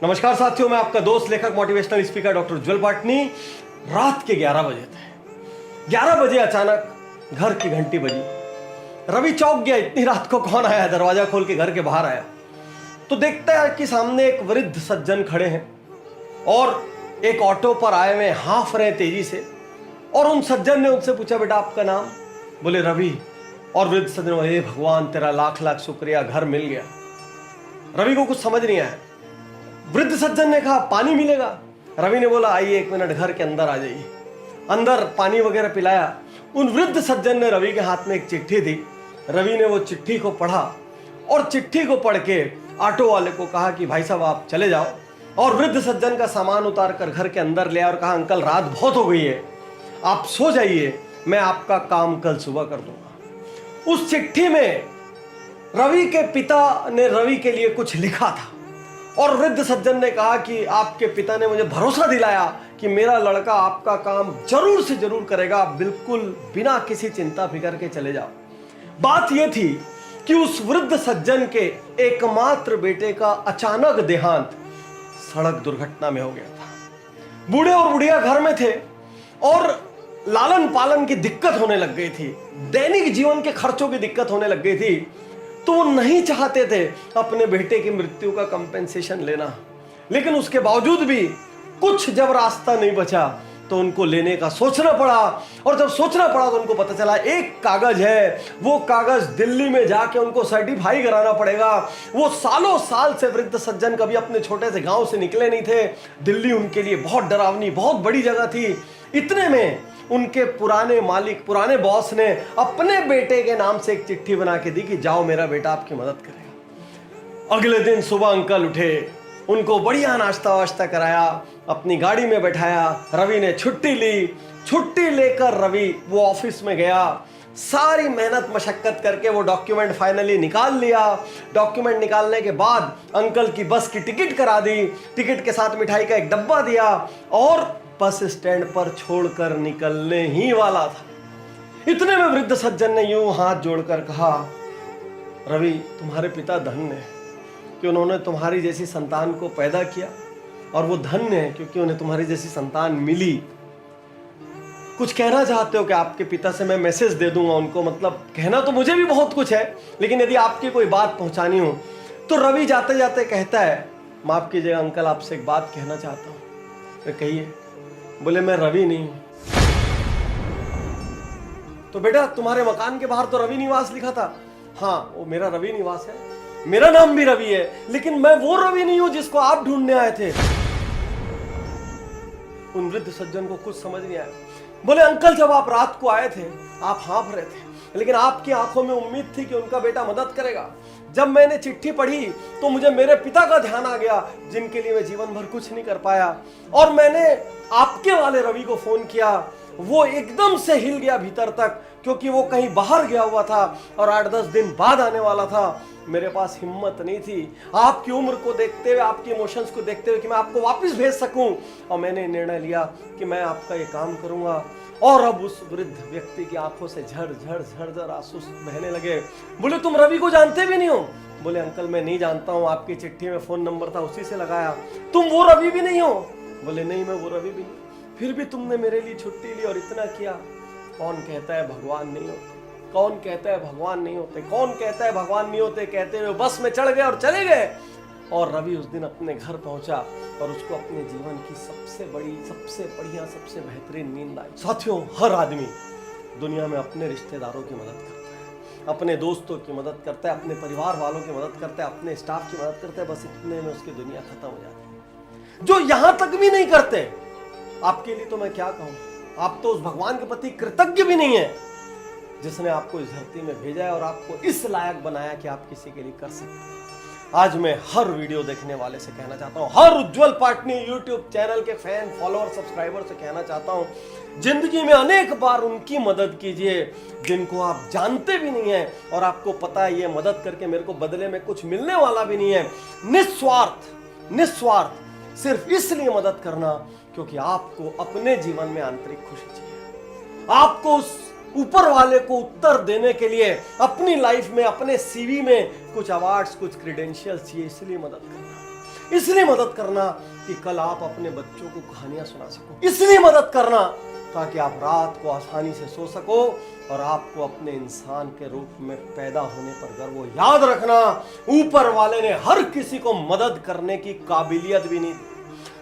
नमस्कार साथियों, मैं आपका दोस्त लेखक मोटिवेशनल स्पीकर डॉक्टर उज्जवल पाटनी। रात के 11 बजे थे। 11 बजे अचानक घर की घंटी बजी। रवि चौंक गया, इतनी रात को कौन आया। दरवाजा खोल के घर के बाहर आया तो देखता है कि सामने एक वृद्ध सज्जन खड़े हैं और एक ऑटो पर आए हुए हाँफ रहे तेजी से। और उन सज्जन ने उनसे पूछा, बेटा आपका नाम? बोले रवि। और वृद्ध सज्जन बोले, हे भगवान तेरा लाख लाख शुक्रिया, घर मिल गया। रवि को कुछ समझ नहीं आया। वृद्ध सज्जन ने कहा, पानी मिलेगा? रवि ने बोला, आइए 1 मिनट घर के अंदर आ जाइए। अंदर पानी वगैरह पिलाया। उन वृद्ध सज्जन ने रवि के हाथ में एक चिट्ठी दी। रवि ने वो चिट्ठी को पढ़ा और चिट्ठी को पढ़ के ऑटो वाले को कहा कि भाई साहब आप चले जाओ। और वृद्ध सज्जन का सामान उतार कर घर के अंदर ले आया और कहा, अंकल रात बहुत हो गई है, आप सो जाइए, मैं आपका काम कल सुबह कर दूंगा। उस चिट्ठी में रवि के पिता ने रवि के लिए कुछ लिखा था और वृद्ध सज्जन ने कहा कि आपके पिता ने मुझे भरोसा दिलाया कि मेरा लड़का आपका काम जरूर से जरूर करेगा, आप बिल्कुल बिना किसी चिंता फिकर के चले जाओ। बात यह थी कि उस वृद्ध सज्जन के एकमात्र बेटे का अचानक देहांत सड़क दुर्घटना में हो गया था। बूढ़े और बुढ़िया घर में थे और लालन पालन की दिक्कत होने लग गई थी, दैनिक जीवन के खर्चों की दिक्कत होने लग गई थी। तो वो नहीं चाहते थे अपने बेटे की मृत्यु का कंपेंसेशन लेना, लेकिन उसके बावजूद भी कुछ जब रास्ता नहीं बचा तो उनको लेने का सोचना पड़ा। और जब सोचना पड़ा तो उनको पता चला एक कागज है, वो कागज दिल्ली में जाके उनको सर्टिफाई कराना पड़ेगा। वो सालों साल से वृद्ध सज्जन कभी अपने छोटे से गांव से निकले नहीं थे। दिल्ली उनके लिए बहुत डरावनी, बहुत बड़ी जगह थी। इतने में उनके पुराने मालिक, पुराने बॉस ने अपने बेटे के नाम से एक चिट्ठी बना के दी कि जाओ मेरा बेटा आपकी मदद करेगा। अगले दिन सुबह अंकल उठे, उनको बढ़िया नाश्ता वाश्ता कराया, अपनी गाड़ी में बैठाया। रवि ने छुट्टी ली। छुट्टी लेकर रवि वो ऑफिस में गया। सारी मेहनत मशक्कत करके वो डॉक्यूमेंट फाइनली निकाल लिया। डॉक्यूमेंट निकालने के बाद अंकल की बस की टिकट करा दी। टिकट के साथ मिठाई का एक डब्बा दिया और बस स्टैंड पर छोड़कर निकलने ही वाला था। इतने में वृद्ध सज्जन ने यूं हाथ जोड़कर कहा, रवि तुम्हारे पिता धन्य है कि उन्होंने तुम्हारी जैसी संतान को पैदा किया, और वो धन्य है क्योंकि उन्हें तुम्हारी जैसी संतान मिली। कुछ कहना चाहते हो कि आपके पिता से मैं मैसेज दे दूंगा उनको? मतलब कहना तो मुझे भी बहुत कुछ है, लेकिन यदि आपकी कोई बात पहुंचानी हो तो रवि जाते जाते कहता है, माफ कीजिएगा अंकल, आपसे एक बात कहना चाहता हूं। कहिए। बोले मैं रवि नहीं हूं। तो बेटा तुम्हारे मकान के बाहर तो रवि निवास लिखा था। हाँ वो मेरा रवि निवास है, मेरा नाम भी रवि है, लेकिन मैं वो रवि नहीं हूं जिसको आप ढूंढने आए थे। उन वृद्ध सज्जन को कुछ समझ नहीं आया। बोले अंकल जब आप रात को आए थे आप हाँफ रहे थे, लेकिन आपकी आंखों में उम्मीद थी कि उनका बेटा मदद करेगा। जब मैंने चिट्ठी पढ़ी तो मुझे मेरे पिता का ध्यान आ गया, जिनके लिए मैं जीवन भर कुछ नहीं कर पाया, और मैंने आपके वाले रवि को फोन किया। वो एकदम से हिल गया भीतर तक, क्योंकि वो कहीं बाहर गया हुआ था और 8-10 दिन बाद आने वाला था। मेरे पास हिम्मत नहीं थी आपकी उम्र को देखते हुए, आपके इमोशंस को देखते हुए कि मैं आपको वापस भेज सकूं, और मैंने निर्णय लिया कि मैं आपका ये काम करूंगा। और अब उस वृद्ध व्यक्ति की आंखों से झड़ झड़ झड़ झड़ आंसू बहने लगे। बोले तुम रवि को जानते भी नहीं हो? बोले अंकल मैं नहीं जानता हूं, आपकी चिट्ठी में फोन नंबर था उसी से लगाया। तुम वो रवि भी नहीं हो? बोले नहीं मैं वो रवि भी नहीं। फिर भी तुमने मेरे लिए छुट्टी ली और इतना किया। कौन कहता है भगवान नहीं होते? कौन कहता है भगवान नहीं होते? कौन कहता है भगवान नहीं होते? कहते हुए बस में चढ़ गए और चले गए। और रवि उस दिन अपने घर पहुंचा और उसको अपने जीवन की सबसे बड़ी, सबसे बढ़िया, सबसे बेहतरीन नींद आई। साथियों हर आदमी दुनिया में अपने रिश्तेदारों की मदद करता है, अपने दोस्तों की मदद करता है, अपने परिवार वालों की मदद करता है, अपने स्टाफ की मदद करता है। बस इतने में उसकी दुनिया खत्म हो जाती है। जो यहां तक भी नहीं करते, आपके लिए तो मैं क्या कहूं, आप तो उस भगवान के प्रति कृतज्ञ भी नहीं है जिसने आपको इस धरती में भेजा है और आपको इस लायक बनाया कि आप किसी के लिए कर सकते हैं। आज मैं हर वीडियो देखने वाले से कहना चाहता हूं, हर उज्जवल पाटनी यूट्यूब चैनल के फैन, फॉलोअर, सब्सक्राइबर से कहना चाहता हूं, जिंदगी में अनेक बार उनकी मदद कीजिए जिनको आप जानते भी नहीं है और आपको पता है ये मदद करके मेरे को बदले में कुछ मिलने वाला भी नहीं है। निस्वार्थ, निस्वार्थ सिर्फ इसलिए मदद करना क्योंकि आपको अपने जीवन में आंतरिक खुशी चाहिए। आपको उस ऊपर वाले को उत्तर देने के लिए अपनी लाइफ में, अपने सीवी में कुछ अवार्ड्स, कुछ क्रेडेंशियल्स चाहिए, इसलिए मदद करना। इसलिए मदद करना कि कल आप अपने बच्चों को कहानियां सुना सको, इसलिए मदद करना ताकि आप रात को आसानी से सो सको और आपको अपने इंसान के रूप में पैदा होने पर गर्व हो। याद रखना, ऊपर वाले ने हर किसी को मदद करने की काबिलियत भी नहीं दी।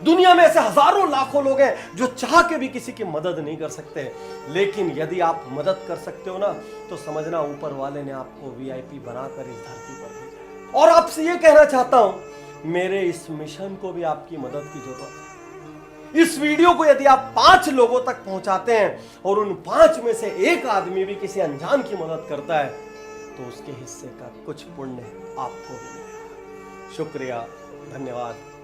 दुनिया में ऐसे हजारों लाखों लोग हैं जो चाह के भी किसी की मदद नहीं कर सकते, लेकिन यदि आप मदद कर सकते हो ना, तो समझना ऊपर वाले ने आपको वीआईपी बनाकर इस धरती पर भेजा। और आपसे ये कहना चाहता हूं, मेरे इस मिशन को भी आपकी मदद की जरूरत है। इस वीडियो को यदि आप 5 लोगों तक पहुंचाते हैं और उन 5 में से एक आदमी भी किसी अनजान की मदद करता है, तो उसके हिस्से का कुछ पुण्य आपको भी मिलेगा। शुक्रिया, धन्यवाद।